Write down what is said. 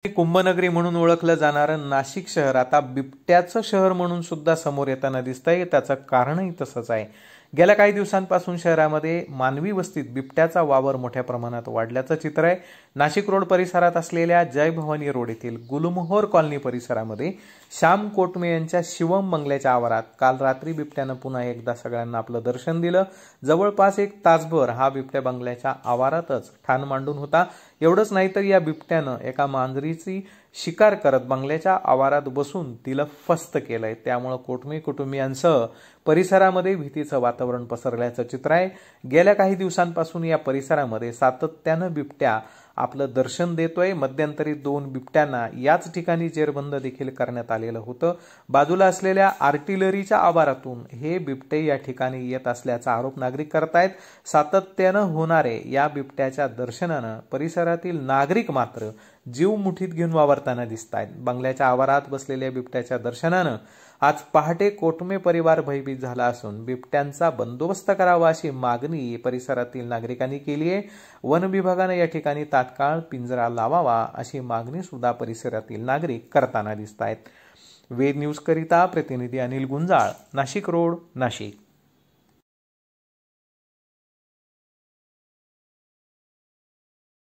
कुंभनगरी म्हणून ओळखलं जाणारं नाशिक शहर आता बिबट्याचं शहर म्हणून सुद्धा समोर येताना दिसतंय। त्याचं कारणही तसंच आहे। गेल्या काही दिवसांपासून शहरामध्ये मानवी वस्तीत बिबट्याचा वावर मोठ्या प्रमाणात वाढल्याचं चित्र आहे। नाशिक रोड परिसरात असलेल्या जय भवानी रोड येथील गुलमोहर कॉलनी परिसरामध्ये श्याम कोटमे यांच्या शिवम बंगल्याच्या आवारात काल रात्री बिबट्यानं पुन्हा एकदा सगळ्यांना आपलं दर्शन दिलं। जवळपास 1 तासभर हा बिबट्या बंगल्याच्या आवारातच ठाण मांडून होता। एवढंच नाही तर या बिबट्यानं एका मांजरीची शिकार करत बंगल्याच्या आवारात बसून तिला फस्त केलंय। त्यामुळे कोटमे कुटुंबियांसह परिसरामध्ये भीतीचं वातावरण पसरल्याचं चित्र आहे। गेल्या काही दिवसांपासून या परिसरामध्ये सातत्यानं बिबट्या आपलं दर्शन देतोय। मध्यंतरी 2 बिबट्यांना याच ठिकाणी जेरबंद देखील करण्यात आलेलं होतं। बाजूला असलेल्या आर्टिलरीच्या आवारातून हे बिबटे या ठिकाणी येत असल्याचा आरोप नागरिक करतायत। सातत्यानं होणारे या बिबट्याच्या दर्शनानं परिसरातील नागरिक मात्र जीव मुठीत घेऊन वावरताना दिसतायत। बंगल्याच्या आवारात बसलेल्या बिबट्याच्या दर्शनानं आज पहाटे कोटमे परिवार भयभीत झाला असून बिबट्यांचा बंदोबस्त करावा अशी मागणी परिसरातील नागरिकांनी केली आहे। वन विभागाने या ठिकाणी तात्काळ पिंजरा लावावा अशी मागणी सुद्धा परिसरातील नागरिक करताना दिसतायत। वेद न्यूज करिता प्रतिनिधी अनिल गुंजाळ, नाशिक रोड, नाशिक।